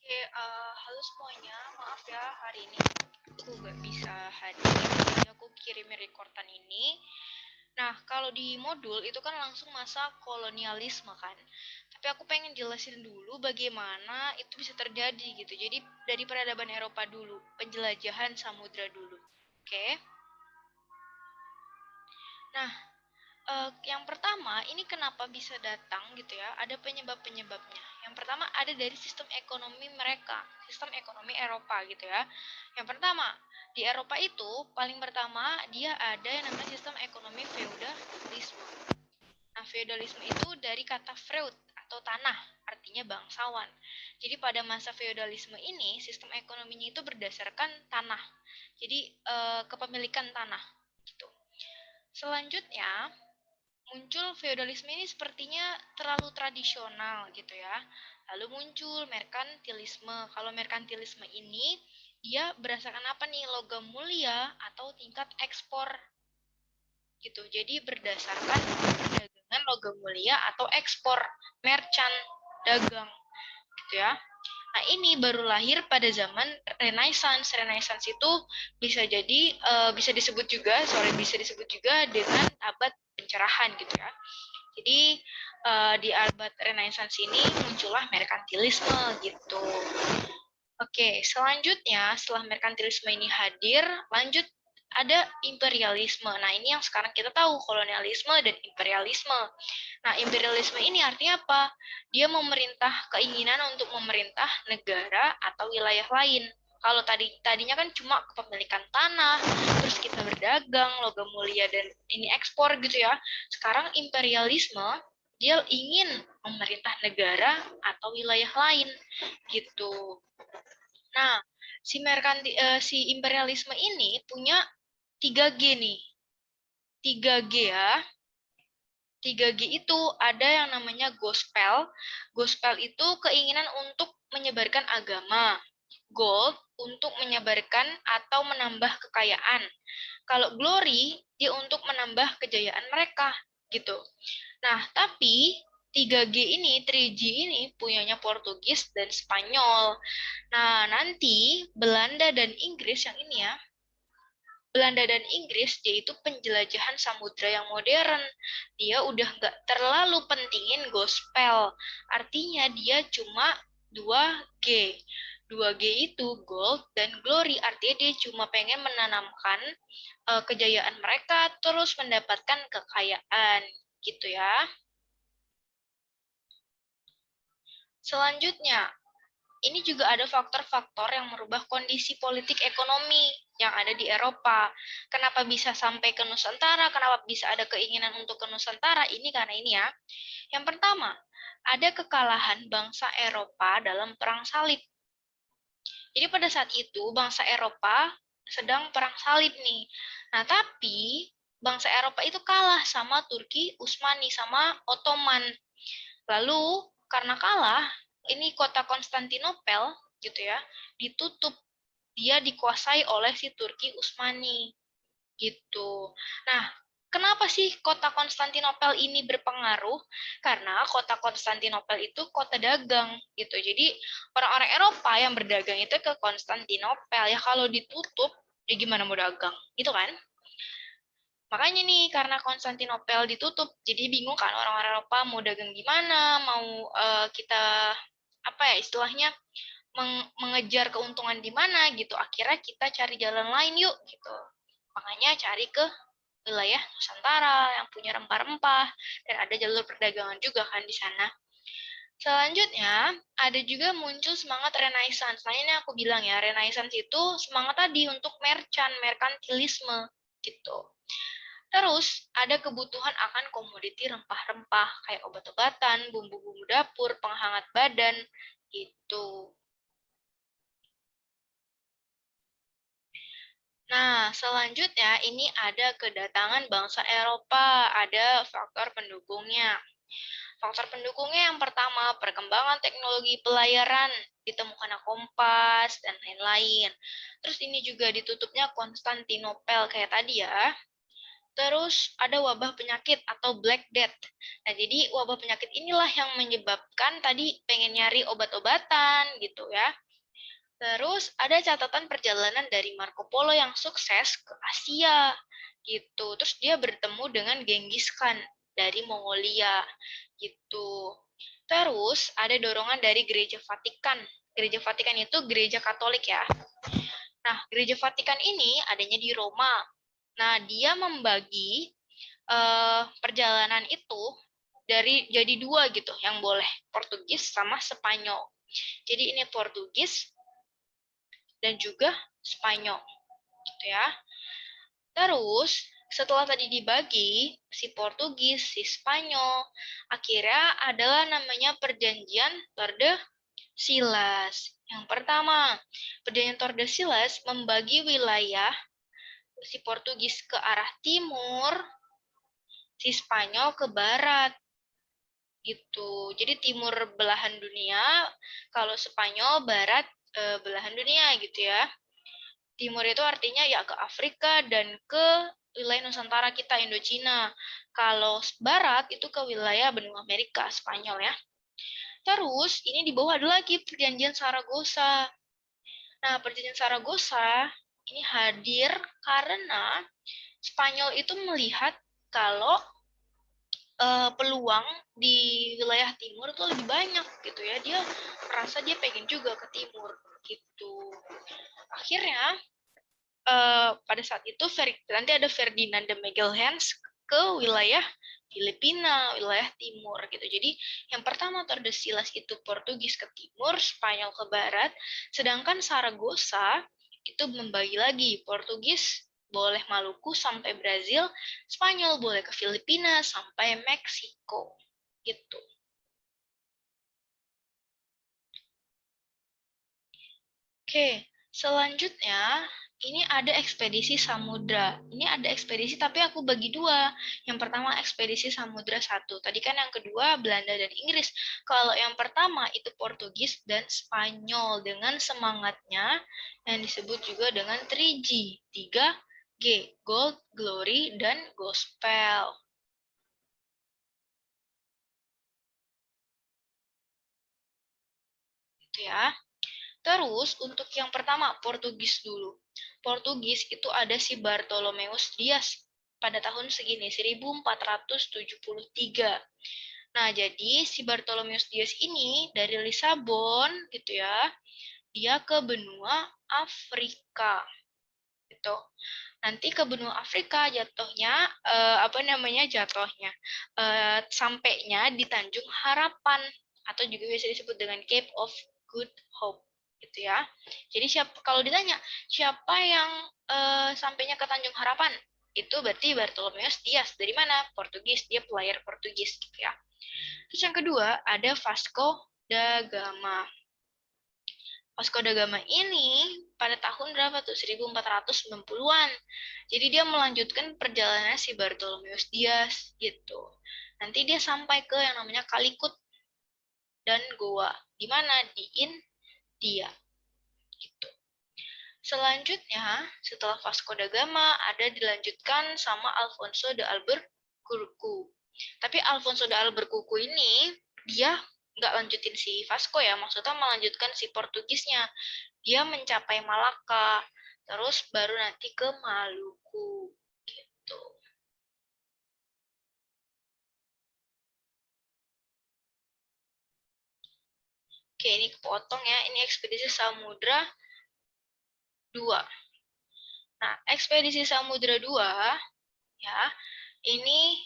Oke, halo semuanya. Maaf ya, hari ini aku nggak bisa hadir. Jadi aku kirimin rekordan ini. Nah, kalau di modul itu kan langsung masa kolonialisme kan. Tapi aku pengen jelasin dulu bagaimana itu bisa terjadi gitu. Jadi dari peradaban Eropa dulu, penjelajahan samudra dulu. Oke. Nah, yang pertama, ini kenapa bisa datang gitu ya, ada penyebab-penyebabnya. Yang pertama ada dari sistem ekonomi mereka, sistem ekonomi Eropa gitu ya. Yang pertama, di Eropa itu paling pertama dia ada yang namanya sistem ekonomi feudalisme. Nah, feudalisme itu dari kata freud atau tanah, artinya bangsawan. Jadi pada masa feudalisme ini, sistem ekonominya itu berdasarkan tanah. Jadi kepemilikan tanah gitu. Selanjutnya, muncul feodalisme ini sepertinya terlalu tradisional gitu ya. Lalu muncul merkantilisme. Kalau merkantilisme ini dia berdasarkan apa nih? Logam mulia atau tingkat ekspor gitu. Jadi berdasarkan perdagangan logam mulia atau ekspor, merchant, dagang gitu ya. Nah, ini baru lahir pada zaman Renaissance. Renaissance itu bisa jadi bisa disebut juga dengan abad pencerahan gitu ya. Jadi di abad Renaissance ini muncullah merkantilisme gitu. Oke, selanjutnya setelah merkantilisme ini hadir, lanjut ada imperialisme. Nah, ini yang sekarang kita tahu, kolonialisme dan imperialisme. Nah, imperialisme ini artinya apa? Dia memerintah, keinginan untuk memerintah negara atau wilayah lain. Kalau tadinya kan cuma kepemilikan tanah, terus kita berdagang, logam mulia dan ini ekspor gitu ya. Sekarang imperialisme dia ingin memerintah negara atau wilayah lain gitu. Nah, si imperialisme ini punya 3G nih. 3G ya. 3G itu ada yang namanya gospel. Gospel itu keinginan untuk menyebarkan agama. Gold untuk menyebarkan atau menambah kekayaan. Kalau glory, dia untuk menambah kejayaan mereka gitu. Nah, tapi 3G ini, 3G ini punyanya Portugis dan Spanyol. Nah, nanti Belanda dan Inggris yang ini ya, Belanda dan Inggris yaitu penjelajahan samudra yang modern. Dia udah nggak terlalu pentingin gospel. Artinya dia cuma 2G. 2G itu gold dan glory. Artinya dia cuma pengen menanamkan kejayaan mereka terus mendapatkan kekayaan gitu ya. Selanjutnya, ini juga ada faktor-faktor yang merubah kondisi politik ekonomi yang ada di Eropa. Kenapa bisa sampai ke Nusantara? Kenapa bisa ada keinginan untuk ke Nusantara? Ini karena ini ya. Yang pertama, ada kekalahan bangsa Eropa dalam perang salib. Jadi pada saat itu bangsa Eropa sedang perang salib nih. Nah, tapi bangsa Eropa itu kalah sama Turki Utsmani, sama Ottoman. Lalu karena kalah, ini kota Konstantinopel gitu ya, ditutup. Dia dikuasai oleh si Turki Utsmani gitu. Nah, kenapa sih kota Konstantinopel ini berpengaruh? Karena kota Konstantinopel itu kota dagang gitu. Jadi orang-orang Eropa yang berdagang itu ke Konstantinopel. Ya kalau ditutup, ya gimana mau dagang? Gitu kan? Makanya nih, karena Konstantinopel ditutup, jadi bingung kan orang-orang Eropa mau dagang gimana, mau kita, apa ya istilahnya, mengejar keuntungan di mana gitu. Akhirnya kita cari jalan lain yuk gitu. Makanya cari ke wilayah Nusantara yang punya rempah-rempah, dan ada jalur perdagangan juga kan di sana. Selanjutnya, ada juga muncul semangat Renaissance. Nah, ini aku bilang ya, Renaissance itu semangat tadi untuk merkantilisme gitu. Terus, ada kebutuhan akan komoditi rempah-rempah, kayak obat-obatan, bumbu-bumbu dapur, penghangat badan, gitu. Nah, selanjutnya ini ada kedatangan bangsa Eropa, ada faktor pendukungnya. Faktor pendukungnya yang pertama, perkembangan teknologi pelayaran, ditemukannya kompas, dan lain-lain. Terus ini juga ditutupnya Konstantinopel, kayak tadi ya. Terus ada wabah penyakit atau Black Death. Nah, jadi wabah penyakit inilah yang menyebabkan tadi pengen nyari obat-obatan gitu ya. Terus ada catatan perjalanan dari Marco Polo yang sukses ke Asia gitu. Terus dia bertemu dengan Genghis Khan dari Mongolia gitu. Terus ada dorongan dari Gereja Vatikan. Gereja Vatikan itu gereja Katolik ya. Nah, Gereja Vatikan ini adanya di Roma. Nah, dia membagi perjalanan itu jadi dua gitu yang boleh, Portugis sama Spanyol. Jadi ini Portugis dan juga Spanyol gitu ya. Terus setelah tadi dibagi si Portugis, si Spanyol, akhirnya adalah namanya perjanjian Tordesillas. Yang pertama, perjanjian Tordesillas membagi wilayah si Portugis ke arah timur, si Spanyol ke barat gitu. Jadi timur belahan dunia, kalau Spanyol barat belahan dunia gitu ya. Timur itu artinya ya ke Afrika dan ke wilayah Nusantara kita, Indochina. Kalau barat itu ke wilayah benua Amerika, Spanyol ya. Terus ini di bawah ada lagi perjanjian Saragossa. Nah, perjanjian Saragossa ini hadir karena Spanyol itu melihat kalau peluang di wilayah timur itu lebih banyak gitu ya. Dia merasa dia pengen juga ke timur gitu. Akhirnya pada saat itu nanti ada Ferdinand de Magelhanes ke wilayah Filipina, wilayah timur gitu. Jadi yang pertama Tordesillas itu Portugis ke timur, Spanyol ke barat, sedangkan Saragossa itu membagi lagi Portugis boleh Maluku sampai Brazil, Spanyol boleh ke Filipina sampai Meksiko gitu. Oke, selanjutnya ini ada ekspedisi samudra. Ini ada ekspedisi tapi aku bagi dua. Yang pertama ekspedisi samudra 1. Tadi kan yang kedua Belanda dan Inggris. Kalau yang pertama itu Portugis dan Spanyol dengan semangatnya yang disebut juga dengan 3G. 3G, Gold, Glory, dan Gospel. Itu ya. Terus untuk yang pertama Portugis dulu. Portugis itu ada si Bartolomeus Dias pada tahun segini 1473. Nah, jadi si Bartolomeus Dias ini dari Lisabon gitu ya, dia ke benua Afrika gitu. Nanti ke benua Afrika jatuhnya sampainya di Tanjung Harapan atau juga bisa disebut dengan Cape of Good Hope gitu ya. Jadi kalau ditanya siapa yang sampainya ke Tanjung Harapan, itu berarti Bartolomeus Dias. Dari mana? Portugis, dia pelayar Portugis gitu ya. Terus yang kedua ada Vasco da Gama. Vasco da Gama ini pada tahun berapa tuh? 1490-an. Jadi dia melanjutkan perjalanan si Bartolomeus Dias gitu. Nanti dia sampai ke yang namanya Kalikut dan Goa. Di mana? Di India. Gitu. Selanjutnya, setelah Vasco da Gama, ada dilanjutkan sama Alfonso de Albuquerque. Tapi Alfonso de Albuquerque ini, dia nggak lanjutin si Vasco ya, maksudnya melanjutkan si Portugisnya. Dia mencapai Malaka, terus baru nanti ke Maluku, gitu. Oke, ini kepotong ya, ini ekspedisi Samudra 2. Nah, ekspedisi Samudra 2, ya, ini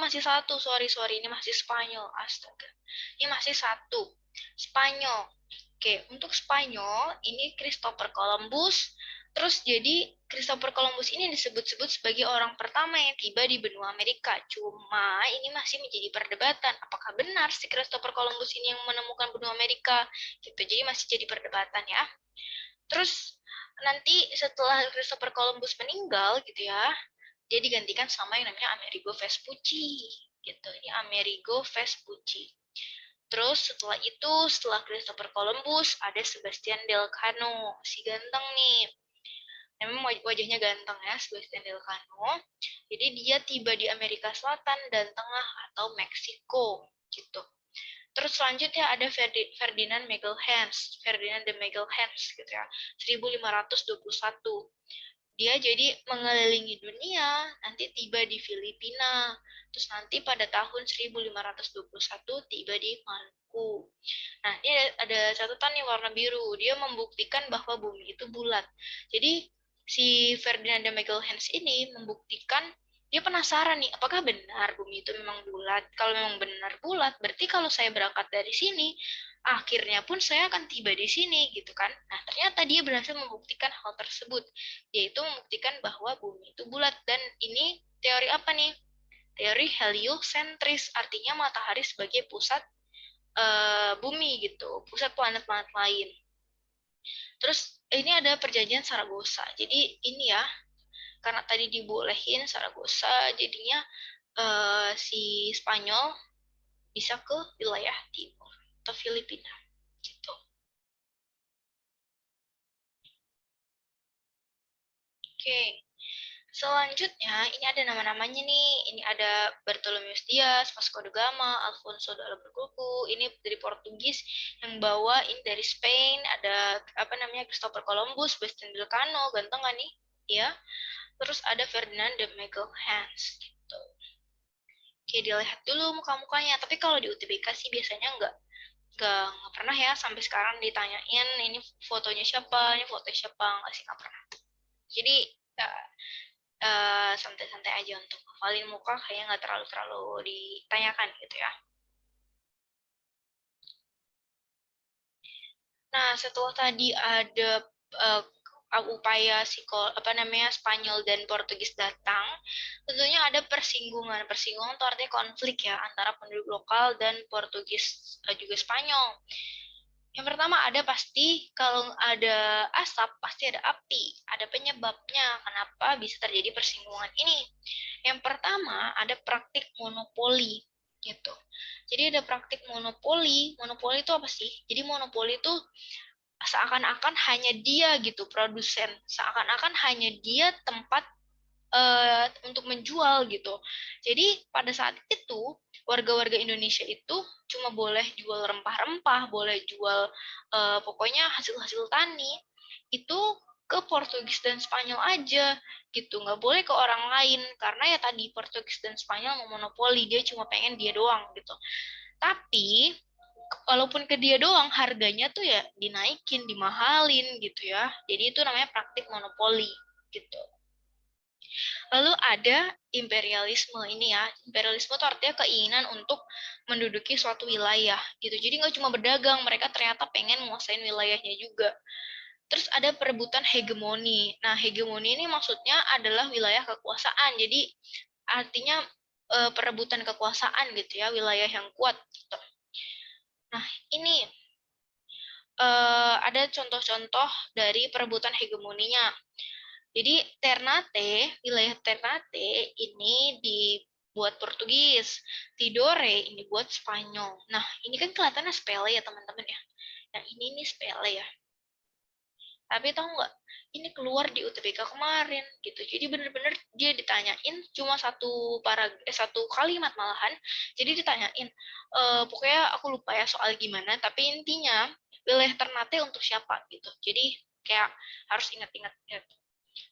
masih satu, sorry, ini masih Spanyol, astaga. Ini masih satu, Spanyol. Oke, untuk Spanyol, ini Christopher Columbus. Terus jadi Christopher Columbus ini disebut-sebut sebagai orang pertama yang tiba di benua Amerika. Cuma ini masih menjadi perdebatan. Apakah benar si Christopher Columbus ini yang menemukan benua Amerika? Gitu, jadi masih jadi perdebatan ya. Terus nanti setelah Christopher Columbus meninggal gitu ya, dia digantikan sama yang namanya Amerigo Vespucci gitu. Ini Amerigo Vespucci. Terus setelah Christopher Columbus ada Sebastian Delcano, si ganteng nih. Memang wajahnya ganteng ya, Sebastian Elcano. Jadi dia tiba di Amerika Selatan dan Tengah atau Meksiko gitu. Terus selanjutnya ada Ferdinand Magelhaens, Ferdinand de Magelhaens gitu ya, 1521. Dia jadi mengelilingi dunia, nanti tiba di Filipina, terus nanti pada tahun 1521 tiba di Maluku. Nah, ini ada catatan nih warna biru, dia membuktikan bahwa bumi itu bulat. Jadi, si Ferdinand de Magelhaens ini membuktikan, dia penasaran nih, apakah benar bumi itu memang bulat? Kalau memang benar bulat, berarti kalau saya berangkat dari sini, akhirnya pun saya akan tiba di sini gitu kan. Nah, ternyata dia berhasil membuktikan hal tersebut, yaitu membuktikan bahwa bumi itu bulat. Dan ini teori apa nih? Teori heliosentris, artinya matahari sebagai pusat bumi gitu, pusat planet-planet lain. Terus ini ada perjanjian Saragossa. Jadi ini ya, karena tadi dibolehin Saragossa, jadinya si Spanyol bisa ke wilayah timur atau Filipina gitu. Oke, selanjutnya ini ada nama-namanya nih. Ini ada Bartolomeus Dias, Vasco da Gama, Alfonso de Albuquerque. Ini dari Portugis yang bawa ini dari Spain. Ada apa namanya, Christopher Columbus, Sebastian Elcano, ganteng kan nih? Ya. Terus ada Ferdinand de Magelhaens gitu. Oke, dilihat dulu muka-mukanya. Tapi kalau di UTBK sih biasanya nggak pernah ya sampai sekarang ditanyain ini fotonya siapa, ini fotonya siapa, nggak sih, nggak pernah. Jadi ya, santai-santai aja untuk hafalin muka, kayaknya nggak terlalu ditanyakan gitu ya. Nah, setelah tadi ada uh, upaya apa namanya, Spanyol dan Portugis datang, tentunya ada persinggungan. Persinggungan itu artinya konflik ya antara penduduk lokal dan Portugis juga Spanyol. Yang pertama ada pasti kalau ada asap pasti ada api, ada penyebabnya kenapa bisa terjadi persinggungan ini. Yang pertama ada praktik monopoli gitu. Jadi ada praktik monopoli. Monopoli itu apa sih? Jadi monopoli itu seakan-akan hanya dia gitu produsen, seakan-akan hanya dia tempat untuk menjual gitu. Jadi pada saat itu warga-warga Indonesia itu cuma boleh jual rempah-rempah, boleh jual pokoknya hasil-hasil tani itu ke Portugis dan Spanyol aja gitu, nggak boleh ke orang lain karena ya tadi Portugis dan Spanyol memonopoli, dia cuma pengen dia doang gitu. Tapi walaupun ke dia doang harganya tuh ya dinaikin, dimahalin gitu ya. Jadi itu namanya praktik monopoli gitu. Lalu ada imperialisme ini ya. Imperialisme itu artinya keinginan untuk menduduki suatu wilayah gitu. Jadi nggak cuma berdagang, mereka ternyata pengen menguasain wilayahnya juga. Terus ada perebutan hegemoni. Nah, hegemoni ini maksudnya adalah wilayah kekuasaan. Jadi artinya perebutan kekuasaan gitu ya, wilayah yang kuat gitu. Nah, ini ada contoh-contoh dari perebutan hegemoninya. Jadi Ternate, wilayah Ternate ini dibuat Portugis, Tidore ini buat Spanyol. Nah, ini kan kelihatannya sepele ya teman-teman ya. Nah, ini nih sepele ya. Tapi tahu nggak, ini keluar di UTBK kemarin gitu. Jadi bener-bener dia ditanyain cuma satu kalimat malahan. Jadi ditanyain, pokoknya aku lupa ya soal gimana. Tapi intinya wilayah Ternate untuk siapa gitu. Jadi kayak harus ingat-ingat gitu.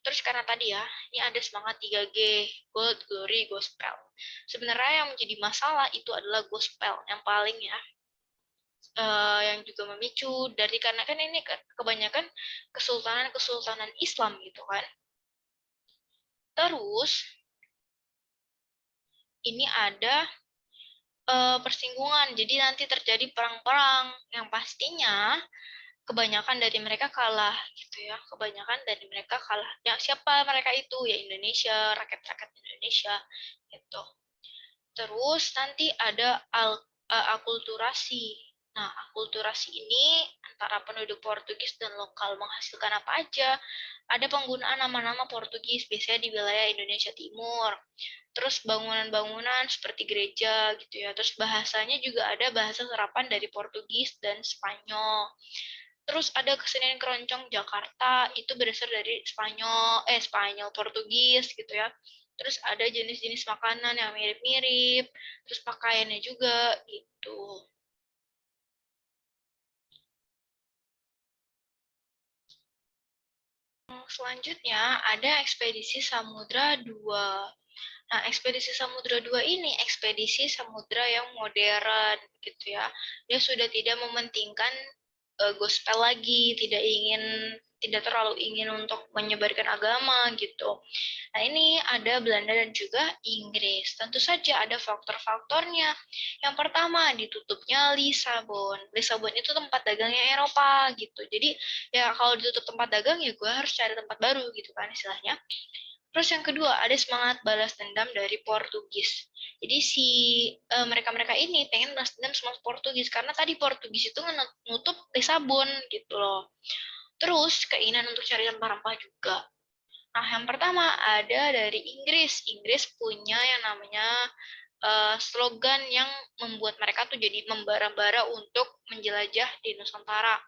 Terus karena tadi ya, ini ada semangat 3G, Gold, Glory, Gospel. Sebenarnya yang menjadi masalah itu adalah Gospel, yang paling ya, yang juga memicu, dari karena kan ini kebanyakan kesultanan-kesultanan Islam gitu kan. Terus, ini ada persinggungan, jadi nanti terjadi perang-perang, yang pastinya kebanyakan dari mereka kalah gitu ya, kebanyakan dari mereka kalah. Ya, siapa mereka itu? Ya Indonesia, rakyat-rakyat Indonesia gitu. Terus nanti ada akulturasi. Nah, akulturasi ini antara penduduk Portugis dan lokal menghasilkan apa aja? Ada penggunaan nama-nama Portugis biasanya di wilayah Indonesia Timur. Terus bangunan-bangunan seperti gereja gitu ya. Terus bahasanya juga ada bahasa serapan dari Portugis dan Spanyol. Terus ada kesenian keroncong Jakarta, itu berasal dari Spanyol, Portugis gitu ya. Terus ada jenis-jenis makanan yang mirip-mirip, terus pakaiannya juga gitu. Selanjutnya ada ekspedisi Samudra 2. Nah, ekspedisi Samudra 2 ini ekspedisi samudra yang modern gitu ya. Dia sudah tidak mementingkan gospel lagi, tidak terlalu ingin untuk menyebarkan agama gitu. Nah, ini ada Belanda dan juga Inggris. Tentu saja ada faktor-faktornya. Yang pertama, ditutupnya Lisabon. Lisabon itu tempat dagangnya Eropa gitu. Jadi, ya kalau ditutup tempat dagang, ya gue harus cari tempat baru gitu kan istilahnya. Terus yang kedua, ada semangat balas dendam dari Portugis. Jadi mereka-mereka ini pengen balas dendam sama Portugis karena tadi Portugis itu menutup Lisabon gitu loh. Terus keinginan untuk cari rempah-rempah juga. Nah, yang pertama ada dari Inggris. Inggris punya yang namanya slogan yang membuat mereka tuh jadi membara-bara untuk menjelajah di Nusantara.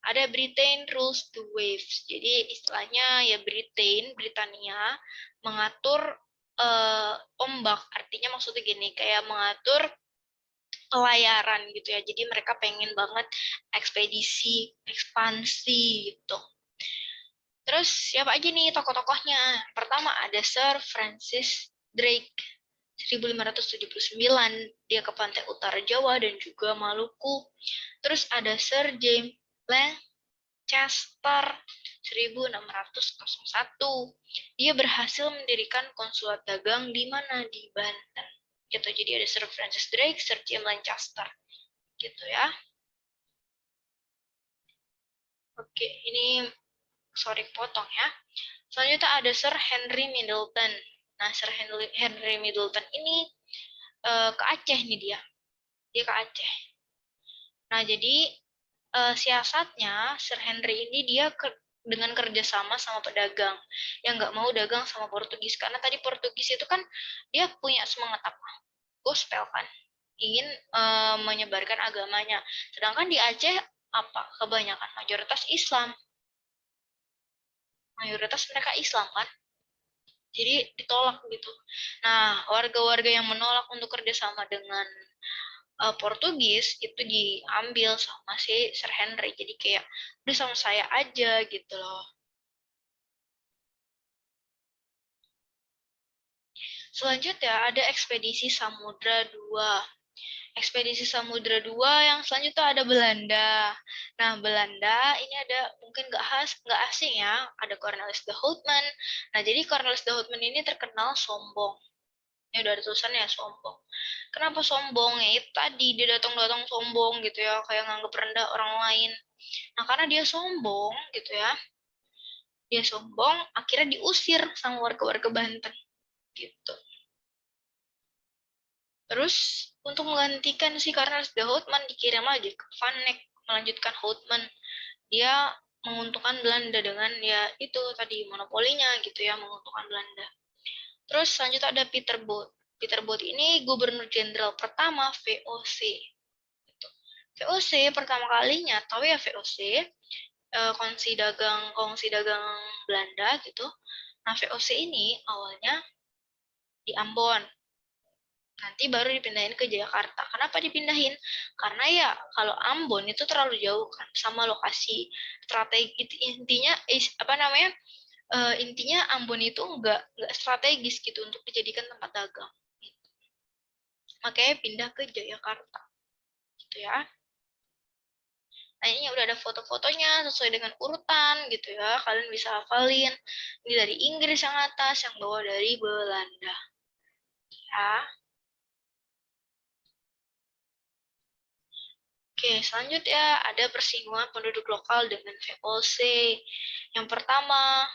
Ada Britain rules the waves. Jadi istilahnya ya Britania mengatur ombak. Artinya maksudnya gini, kayak mengatur pelayaran gitu ya. Jadi mereka pengen banget ekspedisi, ekspansi gitu. Terus siapa aja nih tokoh-tokohnya? Pertama ada Sir Francis Drake. 1579 dia ke pantai utara Jawa dan juga Maluku. Terus ada Sir James Lancaster 1601. Dia berhasil mendirikan konsulat dagang di mana? Di Banten. Gitu. Jadi ada Sir Francis Drake, Sir James Lancaster. Gitu ya. Oke, ini sorry potong ya. Selanjutnya ada Sir Henry Middleton. Nah, Sir Henry Middleton ini ke Aceh nih dia. Dia ke Aceh. Nah, jadi siasatnya Sir Henry ini dia dengan kerjasama sama pedagang yang nggak mau dagang sama Portugis karena tadi Portugis itu kan dia punya semangat apa? Gospel kan, ingin menyebarkan agamanya. Sedangkan di Aceh apa? Kebanyakan mayoritas mereka Islam kan. Jadi ditolak gitu. Nah, warga-warga yang menolak untuk kerjasama dengan Portugis itu diambil sama si Sir Henry. Jadi kayak udah sama saya aja gitu loh. Selanjutnya ada ekspedisi Samudra 2. Ekspedisi Samudra 2 yang selanjutnya ada Belanda. Nah, Belanda ini ada mungkin nggak asing ya, ada Cornelis de Houtman. Nah, jadi Cornelis de Houtman ini terkenal sombong. Ini udah ada tulisannya sombong. Kenapa sombong? Ya itu tadi dia datang-datang sombong gitu ya, kayak nganggep rendah orang lain. Nah, karena dia sombong gitu ya, dia sombong, akhirnya diusir sama warga-warga Banten gitu. Terus untuk menggantikan si Karnels de Houtman dikirim lagi ke Van Eyck melanjutkan Houtman. Dia menguntungkan Belanda dengan ya itu tadi monopolinya gitu ya, menguntungkan Belanda. Terus selanjutnya ada Peter Both. Peter Both ini gubernur jenderal pertama VOC. VOC pertama kalinya tahu ya VOC kongsi dagang Belanda gitu. Nah, VOC ini awalnya di Ambon. Nanti baru dipindahin ke Jakarta. Kenapa dipindahin? Karena ya kalau Ambon itu terlalu jauh kan sama lokasi strategi intinya apa namanya? Intinya Ambon itu nggak strategis gitu untuk dijadikan tempat dagang. Makanya pindah ke Jakarta. Gitu ya. Nah, ini udah ada foto-fotonya sesuai dengan urutan gitu ya. Kalian bisa hafalin. Ini dari Inggris yang atas, yang bawah dari Belanda. Ya. Oke, selanjutnya ada persinggungan penduduk lokal dengan VOC. Yang pertama,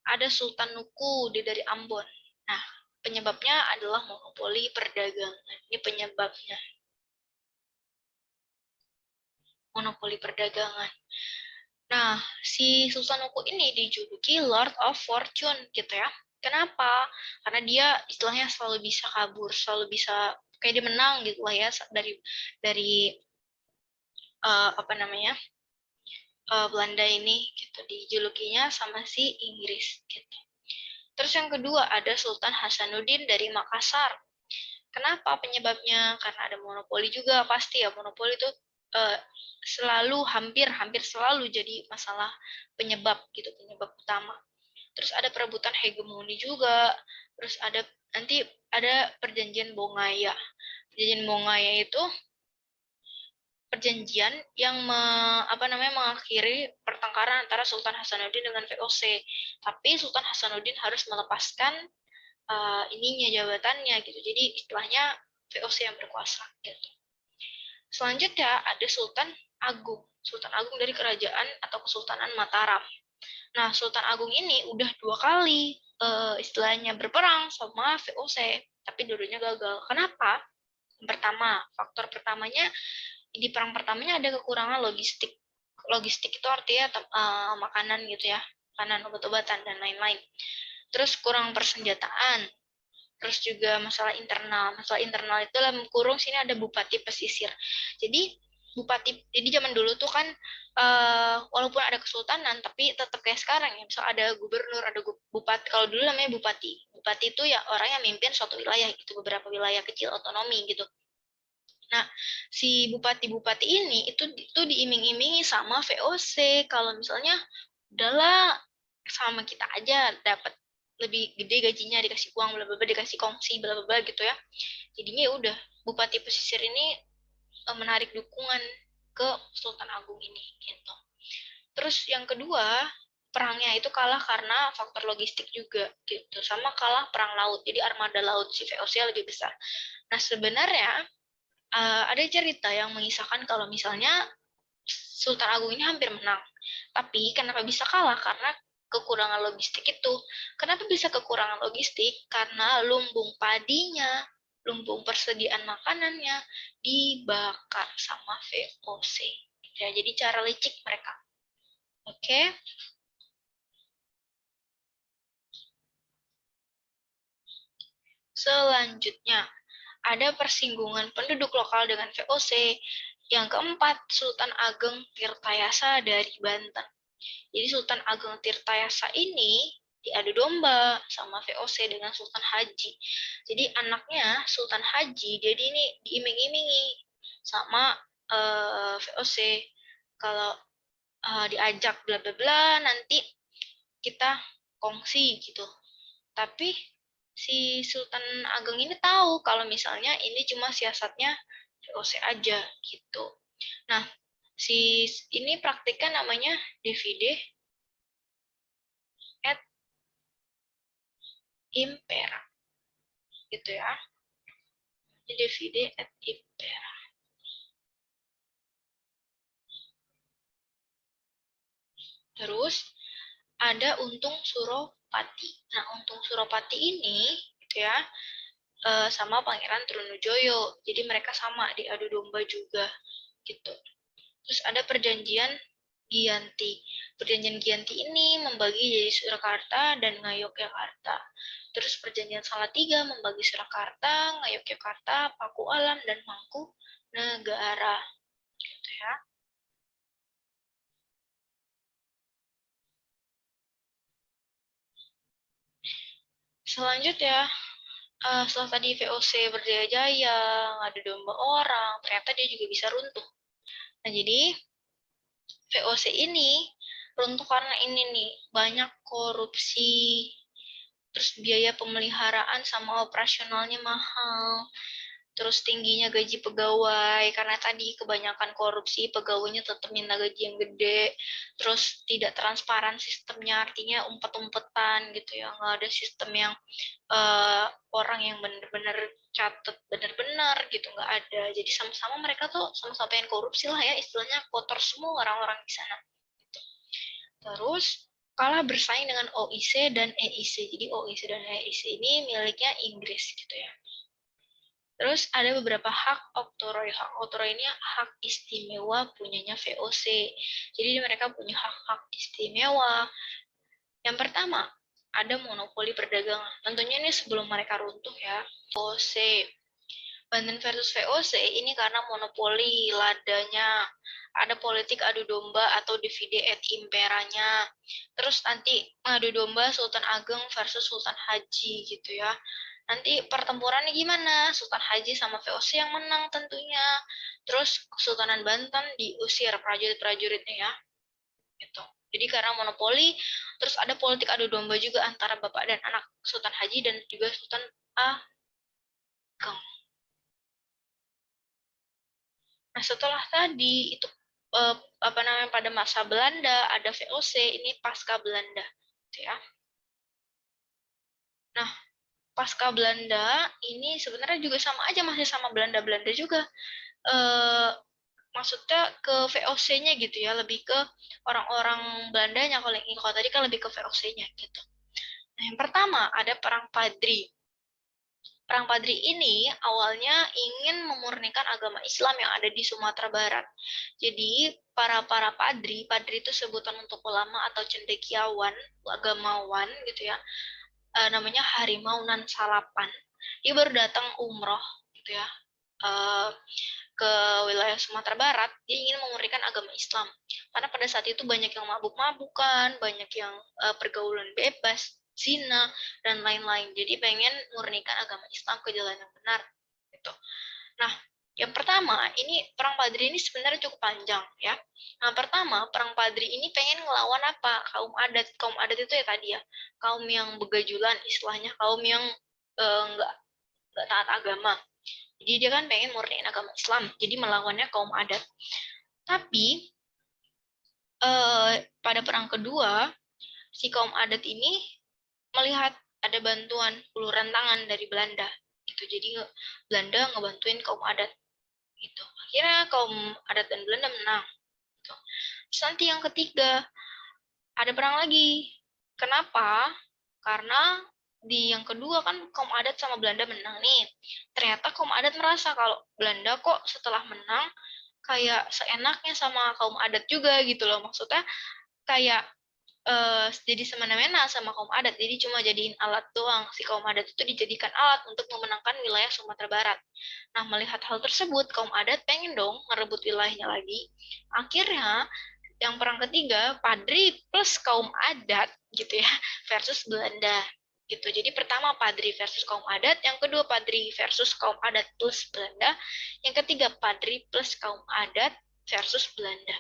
ada Sultan Nuku dari Ambon. Nah, penyebabnya adalah monopoli perdagangan. Ini penyebabnya. Monopoli perdagangan. Nah, si Sultan Nuku ini dijuluki Lord of Fortune gitu ya. Kenapa? Karena dia istilahnya selalu bisa kabur, selalu bisa kayak dia menang gitu lah ya dari apa namanya? Belanda ini gitu, dijulukinya sama si Inggris gitu. Terus yang kedua ada Sultan Hasanuddin dari Makassar. Kenapa penyebabnya? Karena ada monopoli juga, pasti ya, monopoli itu uh, selalu hampir selalu jadi masalah penyebab gitu, penyebab utama. Terus ada perebutan hegemoni juga. Terus nanti ada perjanjian Bongaya. Perjanjian Bongaya itu perjanjian yang mengakhiri pertengkaran antara Sultan Hasanuddin dengan VOC. Tapi Sultan Hasanuddin harus melepaskan jabatannya gitu. Jadi istilahnya VOC yang berkuasa gitu. Selanjutnya ada Sultan Agung. Sultan Agung dari kerajaan atau Kesultanan Mataram. Nah, Sultan Agung ini udah 2 kali istilahnya berperang sama VOC, tapi dulunya gagal. Kenapa? Pertama, faktor pertamanya di perang pertamanya ada kekurangan logistik. Logistik itu artinya makanan gitu ya, makanan, obat-obatan dan lain-lain. Terus kurang persenjataan. Terus juga masalah internal. Masalah internal itu dalam kurung sini ada bupati pesisir. Jadi zaman dulu tuh kan walaupun ada kesultanan tapi tetap kayak sekarang ya. Misal ada gubernur, ada bupati. Kalau dulu namanya bupati. Bupati itu ya orang yang mimpin suatu wilayah gitu, beberapa wilayah kecil otonomi gitu. Nah, si bupati-bupati ini itu diiming-imingi sama VOC kalau misalnya udahlah sama kita aja dapat lebih gede gajinya, dikasih uang bla bla bla, dikasih kongsi bla bla bla gitu ya. Jadinya ya udah bupati pesisir ini menarik dukungan ke Sultan Agung ini gitu. Terus yang kedua, perangnya itu kalah karena faktor logistik juga gitu, sama kalah perang laut. Jadi armada laut si VOC lebih besar. Nah, sebenarnya ada cerita yang mengisahkan kalau misalnya Sultan Agung ini hampir menang. Tapi kenapa bisa kalah? Karena kekurangan logistik itu. Kenapa bisa kekurangan logistik? Karena lumbung padinya, lumbung persediaan makanannya dibakar sama VOC. Ya, jadi cara licik mereka. Oke. Selanjutnya, ada persinggungan penduduk lokal dengan VOC. Yang keempat, Sultan Ageng Tirtayasa dari Banten. Jadi Sultan Ageng Tirtayasa ini diadu domba sama VOC dengan Sultan Haji. Jadi anaknya Sultan Haji, jadi ini diiming-imingi sama VOC. Kalau diajak bla bla bla, nanti kita kongsi gitu. Tapi si Sultan Ageng ini tahu kalau misalnya ini cuma siasatnya VOC aja gitu. Nah, ini praktiknya namanya divide et impera gitu ya. Divide et impera. Terus ada Untung Suropati. Nah, Untung Suropati ini gitu ya, sama Pangeran Trunojoyo. Jadi mereka sama diadu domba juga gitu. Terus ada perjanjian Giyanti. Perjanjian Giyanti ini membagi jadi Surakarta dan Ngayogyakarta. Terus perjanjian Salatiga membagi Surakarta, Ngayogyakarta, Paku Alam, dan Mangku Negara. Gitu ya. Selanjutnya, setelah tadi VOC berjaya-jaya, ngadu domba orang, ternyata dia juga bisa runtuh. Nah, jadi VOC ini runtuh karena ini nih, banyak korupsi, terus biaya pemeliharaan sama operasionalnya mahal, terus tingginya gaji pegawai, karena tadi kebanyakan korupsi, pegawainya tetap minta gaji yang gede, terus tidak transparan sistemnya, artinya umpet-umpetan gitu ya, nggak ada sistem yang orang yang benar-benar catat benar-benar gitu, nggak ada. Jadi sama-sama mereka tuh sama-sama pengen korupsi lah ya, istilahnya kotor semua orang-orang di sana. Terus kalah bersaing dengan OIC dan EIC. Jadi OIC dan EIC ini miliknya Inggris gitu ya. Terus ada beberapa hak oktroi. Hak oktroi ini hak istimewa punyanya VOC. Jadi mereka punya hak-hak istimewa. Yang pertama, ada monopoli perdagangan. Tentunya ini sebelum mereka runtuh ya. VOC. Banten versus VOC ini karena monopoli ladanya. ada politik adu domba atau divide et imperanya. Terus nanti adu domba Sultan Ageng versus Sultan Haji gitu ya. Nanti pertempurannya gimana? Sultan Haji sama VOC yang menang tentunya. Terus Kesultanan Banten diusir prajurit-prajuritnya ya. Gitu. Jadi karena monopoli, terus ada politik adu domba juga antara bapak dan anak Sultan Haji dan juga Sultan Ageng. Nah, setelah tadi itu pada masa Belanda ada VOC, ini pasca Belanda, gitu ya. Nah, pasca Belanda ini sebenarnya juga sama aja, masih sama Belanda-Belanda juga. Maksudnya ke VOC-nya gitu ya, lebih ke orang-orang Belandanya. Kalau tadi kan lebih ke VOC-nya gitu. Nah, yang pertama ada Perang Padri. Perang Padri ini awalnya ingin memurnikan agama Islam yang ada di Sumatera Barat. Jadi para padri itu sebutan untuk ulama atau cendekiawan, agamawan gitu ya. Namanya Harimau Nan Salapan. Dia baru datang umroh gitu ya. Ke wilayah Sumatera Barat, dia ingin memurnikan agama Islam. Karena pada saat itu banyak yang mabuk-mabukan, banyak yang pergaulan bebas, zina, dan lain-lain. Jadi pengen murnikan agama Islam ke jalan yang benar. Gitu. Nah, yang pertama, ini Perang Padri ini sebenarnya cukup panjang ya. Nah, pertama, Perang Padri ini pengen ngelawan apa? Kaum adat. Kaum adat itu ya tadi ya, kaum yang begajulan istilahnya, kaum yang nggak taat agama. Jadi dia kan pengen murniin agama Islam, jadi melawannya kaum adat. Tapi pada perang kedua, si kaum adat ini melihat ada bantuan uluran tangan dari Belanda. Gitu. Jadi Belanda ngebantuin kaum adat. Gitu. Akhirnya kaum adat dan Belanda menang. Gitu. Terus nanti yang ketiga, ada perang lagi. Kenapa? Karena di yang kedua kan kaum adat sama Belanda menang nih. Ternyata kaum adat merasa kalau Belanda kok setelah menang kayak seenaknya sama kaum adat juga gitu loh. Maksudnya kayak jadi semena-mena sama kaum adat. Jadi cuma jadiin alat doang. Si kaum adat itu dijadikan alat untuk memenangkan wilayah Sumatera Barat. Nah, melihat hal tersebut, kaum adat pengen dong merebut wilayahnya lagi. Akhirnya yang perang ketiga, Padri plus kaum adat gitu ya versus Belanda gitu. Jadi pertama Padri versus kaum adat, yang kedua Padri versus kaum adat plus Belanda, yang ketiga Padri plus kaum adat versus Belanda.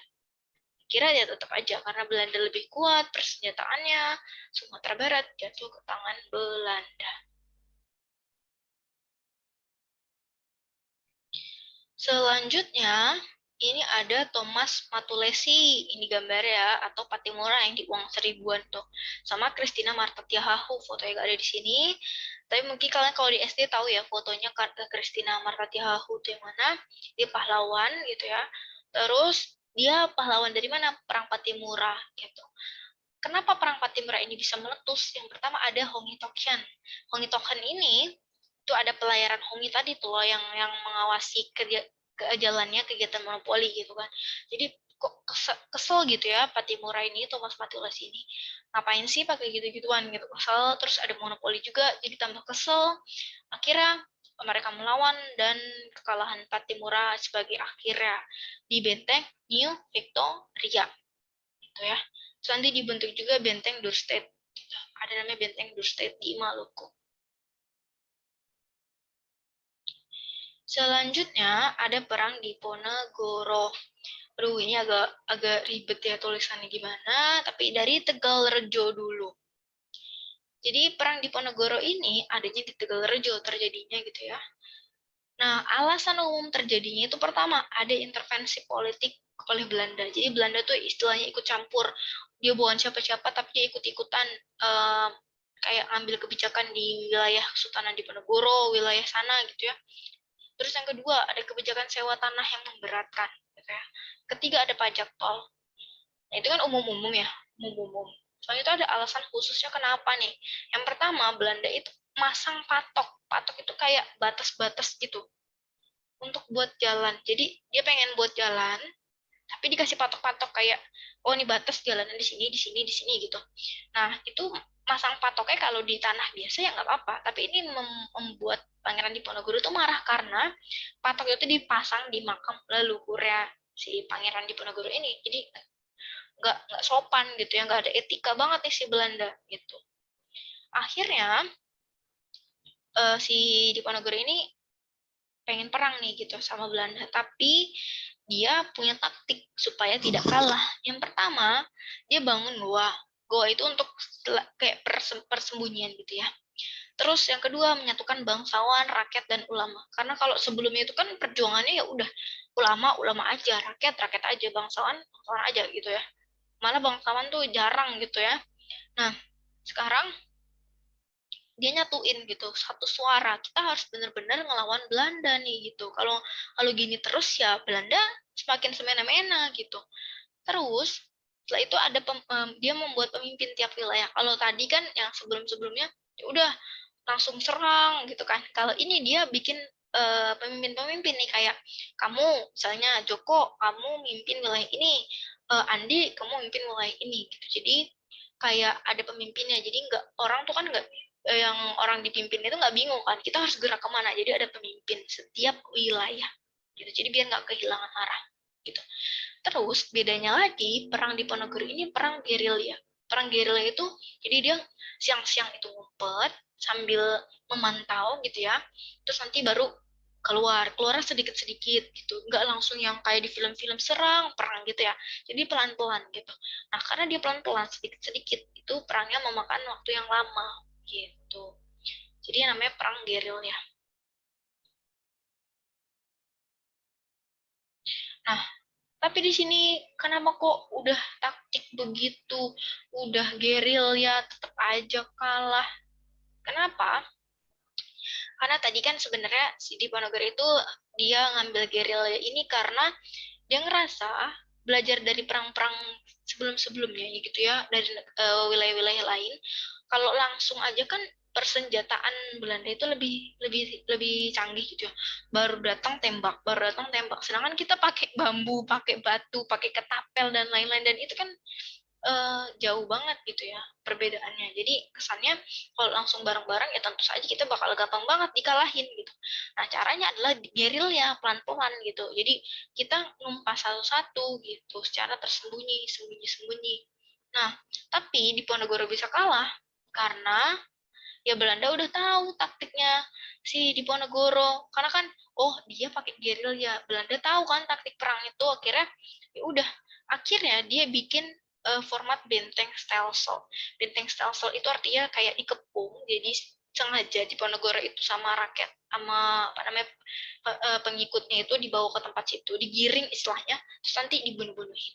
Kira ya tetap aja karena Belanda lebih kuat persenjataannya, Sumatera Barat jatuh ke tangan Belanda. Selanjutnya, ini ada Thomas Matulesi, ini gambar ya, atau Patimura yang di uang seribuan tuh. Sama Christina Marta Tiahahu, fotonya gak ada di sini. Tapi mungkin kalian kalau di SD tahu ya fotonya Christina Marta Tiahahu itu yang mana? Dia pahlawan gitu ya. Terus dia pahlawan dari mana? Perang Patimura gitu. Kenapa perang Patimura ini bisa meletus? Yang pertama ada Hongi Tokyan. Hongi Tokyan ini itu ada pelayaran Hongi tadi tuh yang mengawasi jalannya kegiatan monopoli gitu kan. Jadi kok kesel gitu ya Patimura ini, Thomas Matulas ini. Ngapain sih pakai gitu-gituan gitu, kesel. Terus ada monopoli juga, jadi tambah kesel. Akhirnya mereka melawan dan kekalahan Patimura sebagai akhirnya di benteng New Victoria gitu ya. Terus nanti dibentuk juga benteng Dorset. Gitu. Ada namanya benteng Dorset di Maluku. Selanjutnya ada perang di Ponegoro. Aduh, ini agak ribet ya tulisannya gimana, tapi dari Tegalrejo dulu. Jadi perang di Ponegoro ini adanya di Tegalrejo terjadinya gitu ya. Nah, alasan umum terjadinya itu pertama, ada intervensi politik oleh Belanda. Jadi Belanda tuh istilahnya ikut campur. Dia bukan siapa-siapa, tapi dia ikut-ikutan kayak ngambil kebijakan di wilayah Kesultanan Diponegoro, wilayah sana gitu ya. Terus yang kedua, ada kebijakan sewa tanah yang memberatkan. Gitu ya. Ketiga, ada pajak tol. Nah, itu kan umum-umum ya, umum-umum. Soalnya itu ada alasan khususnya kenapa nih. Yang pertama, Belanda itu masang patok. Patok itu kayak batas-batas gitu untuk buat jalan. Jadi dia pengen buat jalan, tapi dikasih patok-patok kayak, oh ini batas jalannya di sini, di sini, di sini gitu. Nah, itu masang patoknya kalau di tanah biasa ya nggak apa-apa, tapi ini membuat Pangeran Diponegoro itu marah karena patok itu dipasang di makam leluhurnya si Pangeran Diponegoro ini. Jadi nggak sopan gitu ya, nggak ada etika banget nih si Belanda gitu. Akhirnya si Diponegoro ini pengen perang nih gitu sama Belanda, tapi dia punya taktik supaya tidak kalah. Yang pertama, dia bangun goa. Goa itu untuk kayak persembunyian gitu ya. Terus yang kedua, menyatukan bangsawan, rakyat, dan ulama. Karena kalau sebelumnya itu kan perjuangannya ya udah ulama aja, rakyat aja, bangsawan aja gitu ya. Malah bangsawan tuh jarang gitu ya. Nah, sekarang dia nyatuin gitu satu suara, kita harus benar-benar ngelawan Belanda nih gitu. Kalau gini terus ya Belanda semakin semena-mena gitu. Terus setelah itu ada dia membuat pemimpin tiap wilayah. Kalau tadi kan yang sebelum-sebelumnya ya udah langsung serang gitu kan. Kalau ini dia bikin pemimpin-pemimpin nih, kayak kamu misalnya Joko, kamu mimpin wilayah ini, Andi, kamu mimpin wilayah ini gitu. Jadi kayak ada pemimpinnya. Jadi nggak, orang tuh kan nggak, yang orang dipimpin itu nggak bingung kan. Kita harus gerak kemana. Jadi ada pemimpin setiap wilayah gitu. Jadi biar nggak kehilangan arah gitu. Terus bedanya lagi, perang Diponegoro ini perang gerilya. Perang gerilya itu jadi dia siang-siang itu ngumpet sambil memantau gitu ya. Terus nanti baru keluar sedikit-sedikit gitu. Nggak langsung yang kayak di film-film serang perang gitu ya. Jadi pelan-pelan gitu. Nah, karena dia pelan-pelan sedikit-sedikit, itu perangnya memakan waktu yang lama gitu. Jadi namanya perang gerilya. Nah, tapi di sini kenapa kok udah taktik begitu, udah gerilya tetap aja kalah? Kenapa? Karena tadi kan sebenarnya si Diponegoro itu dia ngambil gerilya ini karena dia ngerasa belajar dari perang-perang sebelum-sebelumnya gitu ya, dari wilayah-wilayah lain. Kalau langsung aja kan persenjataan Belanda itu lebih lebih lebih canggih gitu ya. Baru datang tembak. Sedangkan kita pakai bambu, pakai batu, pakai ketapel dan lain-lain, dan itu kan jauh banget gitu ya perbedaannya. Jadi kesannya kalau langsung bareng-bareng ya tentu saja kita bakal gampang banget dikalahin gitu. Nah, caranya adalah gerilya, pelan-pelan gitu. Jadi kita numpas satu-satu gitu secara tersembunyi, sembunyi-sembunyi. Nah, tapi Diponegoro bisa kalah karena ya Belanda udah tahu taktiknya si Diponegoro. Karena kan dia pakai gerilya. Belanda tahu kan taktik perang itu. Akhirnya dia bikin format benteng stelsel. Benteng stelsel itu artinya kayak dikepung, jadi sengaja Diponegoro itu sama rakyat, sama apa namanya, pengikutnya itu dibawa ke tempat situ, digiring istilahnya, terus nanti dibunuh-bunuhin.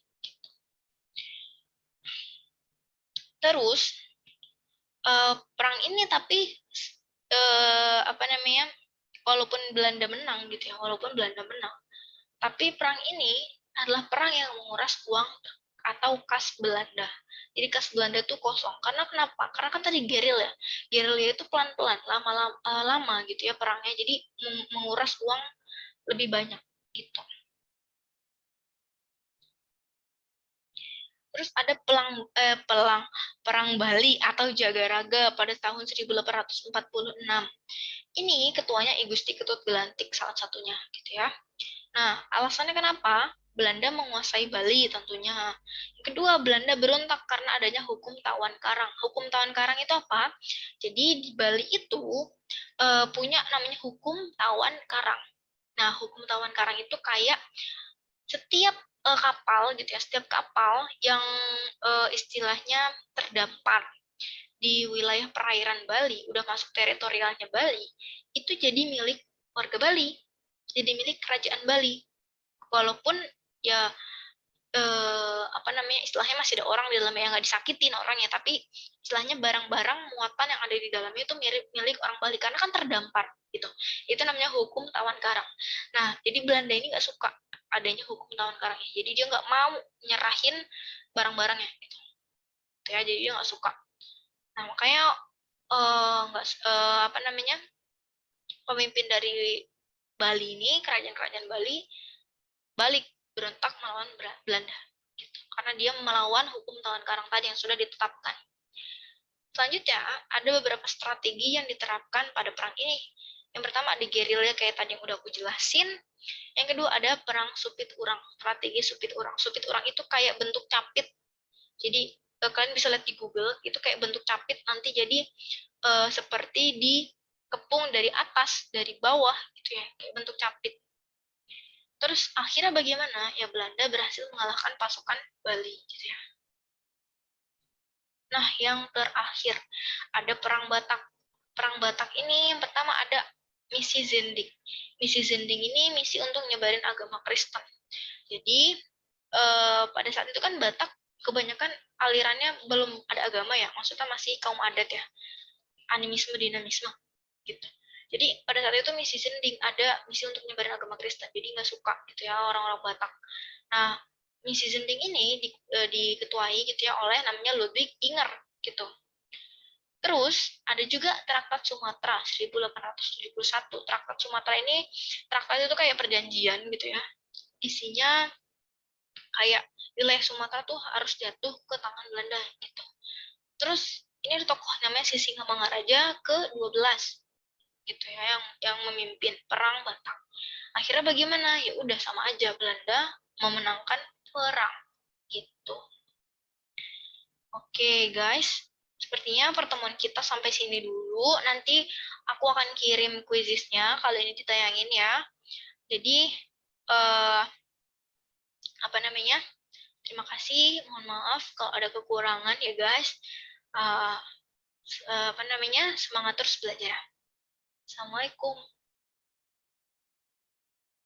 Terus perang ini tapi apa namanya, walaupun Belanda menang, tapi perang ini adalah perang yang menguras uang atau kas Belanda. Jadi kas Belanda tuh kosong. Karena kenapa? Karena kan tadi gerilya. Gerilya itu pelan-pelan, lama gitu ya perangnya. Jadi menguras uang lebih banyak gitu. Terus ada perang Bali atau Jagaraga pada tahun 1846. Ini ketuanya I Gusti Ketut Gelantik salah satunya gitu ya. Nah, alasannya kenapa? Belanda menguasai Bali tentunya. Yang kedua, Belanda berontak karena adanya hukum tawan karang. Hukum tawan karang itu apa? Jadi di Bali itu punya namanya hukum tawan karang. Nah, hukum tawan karang itu kayak setiap kapal gitu ya, setiap kapal yang istilahnya terdampar di wilayah perairan Bali, udah masuk teritorialnya Bali, itu jadi milik warga Bali, jadi milik kerajaan Bali. Walaupun ya apa namanya, istilahnya masih ada orang di dalamnya yang nggak disakitin orangnya, tapi istilahnya barang-barang muatan yang ada di dalamnya itu milik orang Bali karena kan terdampar gitu. Itu namanya hukum tawan karang. Nah, jadi Belanda ini nggak suka adanya hukum tawan karang, jadi dia nggak mau nyerahin barang-barangnya gitu. Ya, jadi dia nggak suka. Nah, makanya nggak apa namanya, pemimpin dari Bali ini, kerajaan-kerajaan Bali balik berontak melawan Belanda gitu. Karena dia melawan hukum tawan karang tadi yang sudah ditetapkan. Selanjutnya, ada beberapa strategi yang diterapkan pada perang ini. Yang pertama ada gerilya kayak tadi yang udah aku jelasin. Yang kedua ada perang supit urang, strategi supit urang. Supit urang itu kayak bentuk capit. Jadi kalian bisa lihat di Google, itu kayak bentuk capit nanti jadi seperti dikepung dari atas, dari bawah gitu ya, kayak bentuk capit. Terus akhirnya bagaimana? Ya Belanda berhasil mengalahkan pasukan Bali gitu ya. Nah, yang terakhir ada Perang Batak. Perang Batak ini yang pertama ada misi Zending. Misi Zending ini misi untuk nyebarin agama Kristen. Jadi pada saat itu kan Batak kebanyakan alirannya belum ada agama ya, maksudnya masih kaum adat ya, animisme dinamisme gitu. Jadi pada saat itu misi Zending ada misi untuk nyebarin agama Kristen, jadi nggak suka gitu ya orang-orang Batak. Nah, misi Zending ini diketuai gitu ya oleh namanya Ludwig Inger gitu. Terus ada juga Traktat Sumatera 1871. Traktat Sumatera ini traktat itu kayak perjanjian gitu ya. Isinya kayak wilayah Sumatera tuh harus jatuh ke tangan Belanda gitu. Terus ini ada tokoh namanya Sisingamangaraja ke-12 gitu ya yang memimpin perang Batak. Akhirnya bagaimana? Ya udah sama aja Belanda memenangkan perang gitu. Oke, guys. Sepertinya pertemuan kita sampai sini dulu. Nanti aku akan kirim kuisisnya kalau ini ditayangin ya. Jadi apa namanya? Terima kasih. Mohon maaf kalau ada kekurangan ya, guys. Uh, apa namanya? Semangat terus belajar. Assalamualaikum.